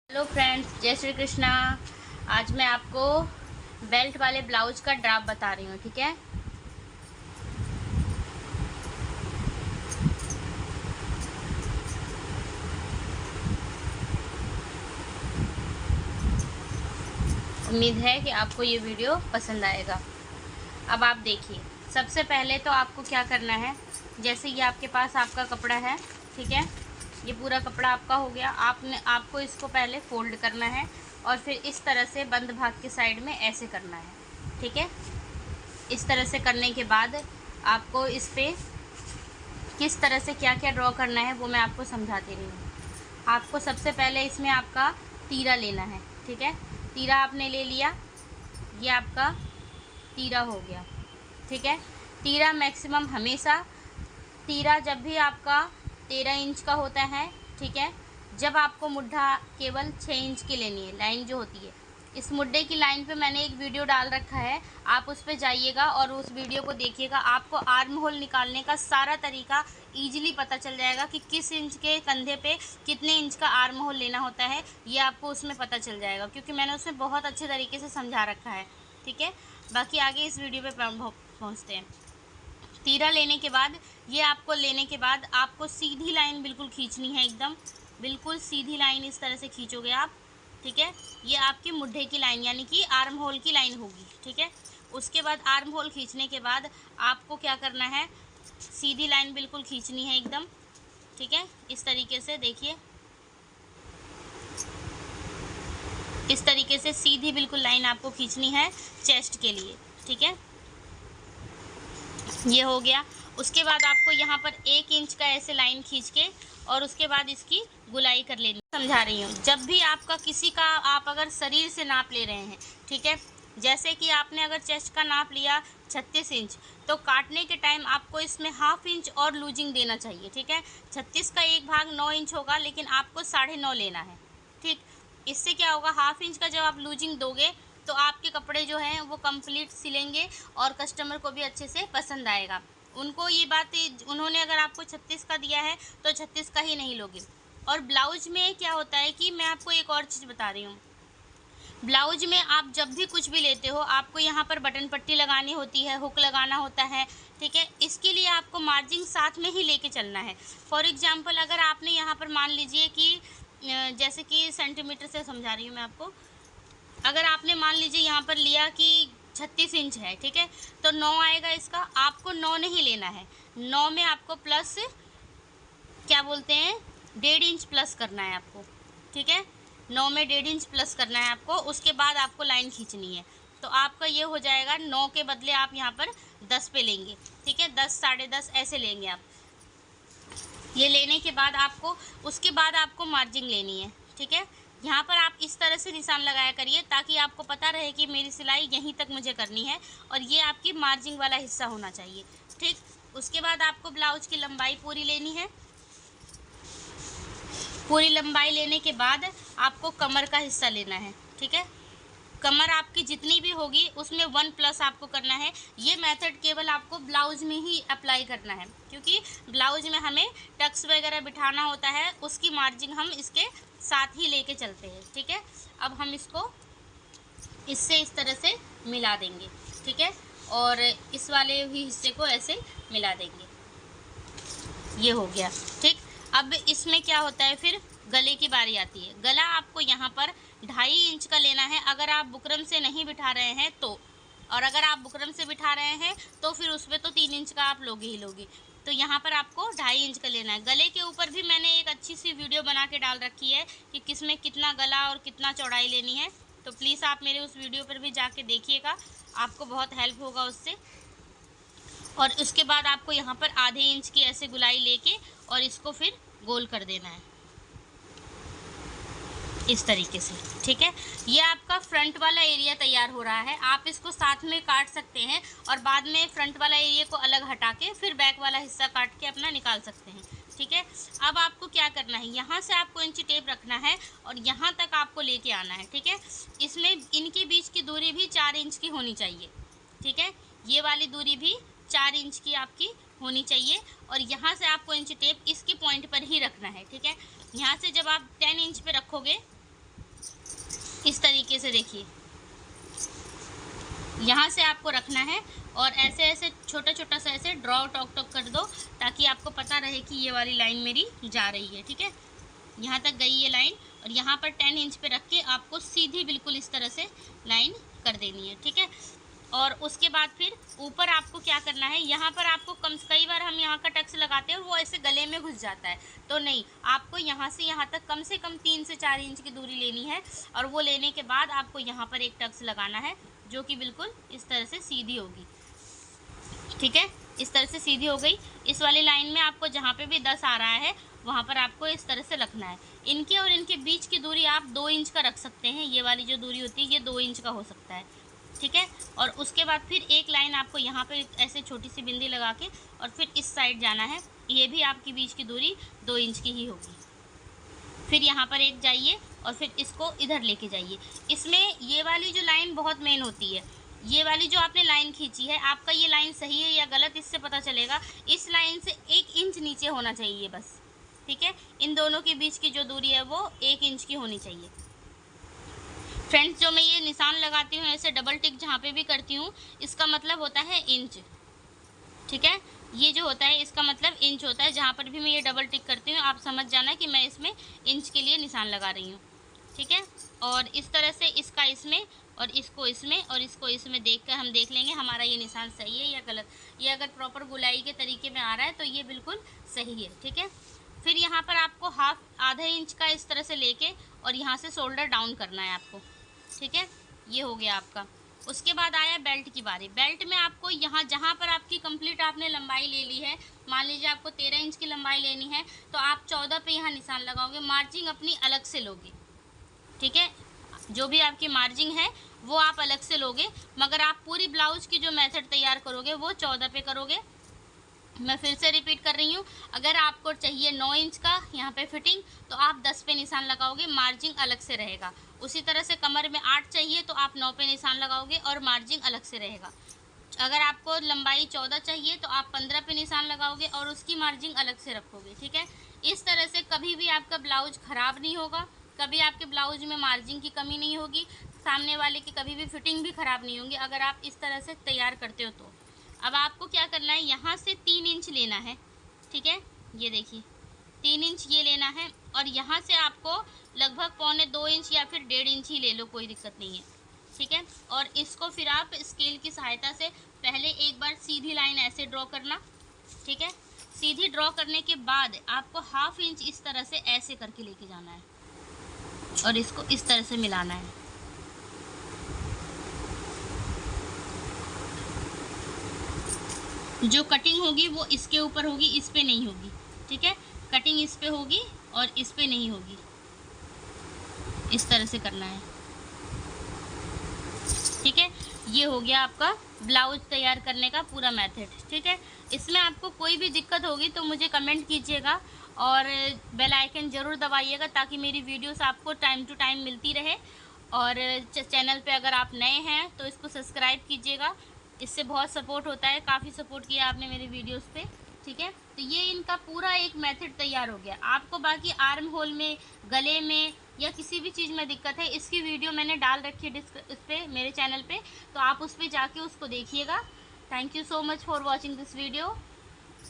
Hello friends, जय श्री कृष्णा। आज मैं आपको बेल्ट वाले ब्लाउज का ड्राप बता रही हूँ। ठीक है, उम्मीद है कि आपको ये वीडियो पसंद आएगा। अब आप देखिए, सबसे पहले तो आपको क्या करना है। जैसे ये आपके पास आपका कपड़ा है, ठीक है, ये पूरा कपड़ा आपका हो गया। आपको इसको पहले फोल्ड करना है और फिर इस तरह से बंद भाग के साइड में ऐसे करना है। ठीक है, इस तरह से करने के बाद आपको इस पे किस तरह से क्या क्या ड्रॉ करना है वो मैं आपको समझा दे रही हूँ। आपको सबसे पहले इसमें आपका तीरा लेना है। ठीक है, तीरा आपने ले लिया, ये आपका तीरा हो गया। ठीक है, तीरा मैक्सिमम हमेशा, तीरा जब भी आपका 13 इंच का होता है, ठीक है, जब आपको मुड्ढा केवल 6 इंच की लेनी है, लाइन जो होती है, इस मुड्ढे की लाइन पे मैंने एक वीडियो डाल रखा है, आप उस पर जाइएगा और उस वीडियो को देखिएगा। आपको आर्म होल निकालने का सारा तरीका ईजिली पता चल जाएगा कि किस इंच के कंधे पे कितने इंच का आर्म होल लेना होता है, ये आपको उसमें पता चल जाएगा, क्योंकि मैंने उसमें बहुत अच्छे तरीके से समझा रखा है। ठीक है, बाकी आगे इस वीडियो पे पहुँचते हैं। तीरा लेने के बाद, ये आपको लेने के बाद आपको सीधी लाइन बिल्कुल खींचनी है, एकदम बिल्कुल सीधी लाइन इस तरह से खींचोगे आप। ठीक है, ये आपके मुड्ढे की लाइन यानी कि आर्म होल की लाइन होगी। ठीक है, उसके बाद आर्म होल खींचने के बाद आपको क्या करना है, सीधी लाइन बिल्कुल खींचनी है एकदम। ठीक है, इस तरीके से देखिए, इस तरीके से सीधी बिल्कुल लाइन आपको खींचनी है चेस्ट के लिए। ठीक है, ये हो गया। उसके बाद आपको यहाँ पर 1 इंच का ऐसे लाइन खींच के और उसके बाद इसकी गुलाई कर लेनी। समझा रही हूँ, जब भी आपका किसी का, आप अगर शरीर से नाप ले रहे हैं, ठीक है, जैसे कि आपने अगर चेस्ट का नाप लिया 36 इंच, तो काटने के टाइम आपको इसमें ½ इंच और लूजिंग देना चाहिए। ठीक है, 36 का 1 भाग 9 इंच होगा, लेकिन आपको 9.5 लेना है। ठीक, इससे क्या होगा, ½ इंच का जब आप लूजिंग दोगे तो आपके कपड़े जो हैं वो कंप्लीट सिलेंगे और कस्टमर को भी अच्छे से पसंद आएगा। उनको ये बात, उन्होंने अगर आपको 36 का दिया है तो 36 का ही नहीं लोगे। और ब्लाउज में क्या होता है कि मैं आपको एक और चीज़ बता रही हूँ, ब्लाउज में आप जब भी कुछ भी लेते हो, आपको यहाँ पर बटन पट्टी लगानी होती है, हुक लगाना होता है। ठीक है, इसके लिए आपको मार्जिंग साथ में ही लेके चलना है। फॉर एग्जांपल, अगर आपने यहाँ पर मान लीजिए कि जैसे कि सेंटीमीटर से समझा रही हूँ मैं आपको, अगर आपने मान लीजिए यहाँ पर लिया कि 36 इंच है, ठीक है, तो 9 आएगा इसका, आपको 9 नहीं लेना है, 9 में आपको प्लस, क्या बोलते हैं, 1.5 इंच प्लस करना है आपको। ठीक है, 9 में 1.5 इंच प्लस करना है आपको, उसके बाद आपको लाइन खींचनी है। तो आपका ये हो जाएगा, 9 के बदले आप यहाँ पर 10 पे लेंगे। ठीक है, 10, 10.5 ऐसे लेंगे आप। ये लेने के बाद आपको, उसके बाद आपको मार्जिंग लेनी है। ठीक है, यहाँ पर आप इस तरह से निशान लगाया करिए ताकि आपको पता रहे कि मेरी सिलाई यहीं तक मुझे करनी है और ये आपकी मार्जिंग वाला हिस्सा होना चाहिए। ठीक, उसके बाद आपको ब्लाउज की लंबाई पूरी लेनी है। पूरी लंबाई लेने के बाद आपको कमर का हिस्सा लेना है। ठीक है, कमर आपकी जितनी भी होगी उसमें 1+ आपको करना है। ये मेथड केवल आपको ब्लाउज में ही अप्लाई करना है, क्योंकि ब्लाउज में हमें टक्स वगैरह बिठाना होता है, उसकी मार्जिंग हम इसके साथ ही लेके चलते हैं। ठीक है, अब हम इसको इससे इस तरह से मिला देंगे। ठीक है, और इस वाले भी हिस्से को ऐसे मिला देंगे, ये हो गया। ठीक, अब इसमें क्या होता है, फिर गले की बारी आती है। गला आपको यहाँ पर 2.5 इंच का लेना है, अगर आप बुकरम से नहीं बिठा रहे हैं तो, और अगर आप बुकरम से बिठा रहे हैं तो फिर उसमें तो 3 इंच का आप लोगे ही लोगे। तो यहाँ पर आपको 2.5 इंच का लेना है। गले के ऊपर भी मैंने एक अच्छी सी वीडियो बना के डाल रखी है कि किसमें कितना गला और कितना चौड़ाई लेनी है, तो प्लीज़ आप मेरे उस वीडियो पर भी जाके देखिएगा, आपको बहुत हेल्प होगा उससे। और उसके बाद आपको यहाँ पर ½ इंच की ऐसे गुलाई लेके और इसको फिर गोल कर देना है इस तरीके से। ठीक है, ये आपका फ्रंट वाला एरिया तैयार हो रहा है। आप इसको साथ में काट सकते हैं और बाद में फ्रंट वाला एरिया को अलग हटा के फिर बैक वाला हिस्सा काट के अपना निकाल सकते हैं। ठीक है, अब आपको क्या करना है, यहाँ से आपको इंची टेप रखना है और यहाँ तक आपको लेके आना है। ठीक है, इसमें इनके बीच की दूरी भी 4 इंच की होनी चाहिए। ठीक है, ये वाली दूरी भी 4 इंच की आपकी होनी चाहिए और यहाँ से आपको इंची टेप इसके पॉइंट पर ही रखना है। ठीक है, यहाँ से जब आप 10 इंच पे रखोगे इस तरीके से देखिए, यहाँ से आपको रखना है और ऐसे ऐसे छोटा छोटा सा ऐसे ड्रॉ टॉक टॉक कर दो, ताकि आपको पता रहे कि ये वाली लाइन मेरी जा रही है। ठीक है, यहाँ तक गई ये लाइन, और यहाँ पर 10 इंच पे रख के आपको सीधी बिल्कुल इस तरह से लाइन कर देनी है। ठीक है, और उसके बाद फिर ऊपर आपको क्या करना है, यहाँ पर आपको कई बार हम यहाँ का टक्स लगाते हैं और वो ऐसे गले में घुस जाता है, तो नहीं, आपको यहाँ से यहाँ तक कम से कम 3 से 4 इंच की दूरी लेनी है, और वो लेने के बाद आपको यहाँ पर एक टक्स लगाना है जो कि बिल्कुल इस तरह से सीधी होगी। ठीक है, इस तरह से सीधी हो गई। इस वाली लाइन में आपको जहाँ पे भी 10 आ रहा है वहाँ पर आपको इस तरह से रखना है। इनके और इनके बीच की दूरी आप 2 इंच का रख सकते हैं, ये वाली जो दूरी होती है ये 2 इंच का हो सकता है। ठीक है, और उसके बाद फिर एक लाइन आपको यहाँ पे ऐसे छोटी सी बिंदी लगा के और फिर इस साइड जाना है, ये भी आपकी बीच की दूरी 2 इंच की ही होगी। फिर यहाँ पर एक जाइए और फिर इसको इधर लेके जाइए। इसमें ये वाली जो लाइन बहुत मेन होती है, ये वाली जो आपने लाइन खींची है, आपका ये लाइन सही है या गलत इससे पता चलेगा, इस लाइन से 1 इंच नीचे होना चाहिए बस। ठीक है, इन दोनों के बीच की जो दूरी है वो 1 इंच की होनी चाहिए। फ्रेंड्स, जो मैं ये निशान लगाती हूँ ऐसे डबल टिक जहाँ पे भी करती हूँ, इसका मतलब होता है इंच। ठीक है, ये जो होता है इसका मतलब इंच होता है। जहाँ पर भी मैं ये डबल टिक करती हूँ आप समझ जाना कि मैं इसमें इंच के लिए निशान लगा रही हूँ। ठीक है, और इस तरह से इसका इसमें और इसको इसमें और इसको इसमें देख कर हम देख लेंगे हमारा ये निशान सही है या गलत। ये अगर प्रॉपर गुलाई के तरीके में आ रहा है तो ये बिल्कुल सही है। ठीक है, फिर यहाँ पर आपको आधा इंच का इस तरह से लेके और यहाँ से शोल्डर डाउन करना है आपको। ठीक है, ये हो गया आपका। उसके बाद आया बेल्ट की बारी। बेल्ट में आपको यहाँ जहाँ पर आपकी कंप्लीट आपने लंबाई ले ली है, मान लीजिए आपको 13 इंच की लंबाई लेनी है तो आप 14 पे यहाँ निशान लगाओगे, मार्जिंग अपनी अलग से लोगे। ठीक है, जो भी आपकी मार्जिंग है वो आप अलग से लोगे, मगर आप पूरी ब्लाउज की जो मेथड तैयार करोगे वो 14 पे करोगे। मैं फिर से रिपीट कर रही हूँ, अगर आपको चाहिए 9 इंच का यहाँ पे फिटिंग तो आप 10 पे निशान लगाओगे, मार्जिंग अलग से रहेगा। उसी तरह से कमर में 8 चाहिए तो आप 9 पे निशान लगाओगे और मार्जिंग अलग से रहेगा। अगर आपको लंबाई 14 चाहिए तो आप 15 पे निशान लगाओगे और उसकी मार्जिंग अलग से रखोगे। ठीक है, इस तरह से कभी भी आपका ब्लाउज ख़राब नहीं होगा, कभी आपके ब्लाउज में मार्जिंग की कमी नहीं होगी, सामने वाले की कभी भी फिटिंग भी ख़राब नहीं होगी अगर आप इस तरह से तैयार करते हो तो। अब आपको क्या करना है, यहाँ से 3 इंच लेना है। ठीक है, ये देखिए 3 इंच ये लेना है, और यहाँ से आपको लगभग 1.25 इंच या फिर 1.5 इंच ही ले लो, कोई दिक्कत नहीं है। ठीक है, और इसको फिर आप स्केल की सहायता से पहले एक बार सीधी लाइन ऐसे ड्रॉ करना। ठीक है, सीधी ड्रॉ करने के बाद आपको 1/2 इंच इस तरह से ऐसे करके लेके जाना है और इसको इस तरह से मिलाना है। जो कटिंग होगी वो इसके ऊपर होगी, इस पे नहीं होगी। ठीक है, कटिंग इस पे होगी और इस पे नहीं होगी, इस तरह से करना है। ठीक है, ये हो गया आपका ब्लाउज तैयार करने का पूरा मेथड। ठीक है, इसमें आपको कोई भी दिक्कत होगी तो मुझे कमेंट कीजिएगा और बेल आइकन ज़रूर दबाइएगा ताकि मेरी वीडियोस आपको टाइम टू टाइम मिलती रहे। और चैनल पे अगर आप नए हैं तो इसको सब्सक्राइब कीजिएगा, इससे बहुत सपोर्ट होता है। काफ़ी सपोर्ट किया आपने मेरे वीडियोस पे। ठीक है, तो ये इनका पूरा एक मेथड तैयार हो गया। आपको बाकी आर्म होल में, गले में या किसी भी चीज़ में दिक्कत है, इसकी वीडियो मैंने डाल रखी है उस पर, मेरे चैनल पे, तो आप उस पर जाके उसको देखिएगा। Thank you so much for watching this video.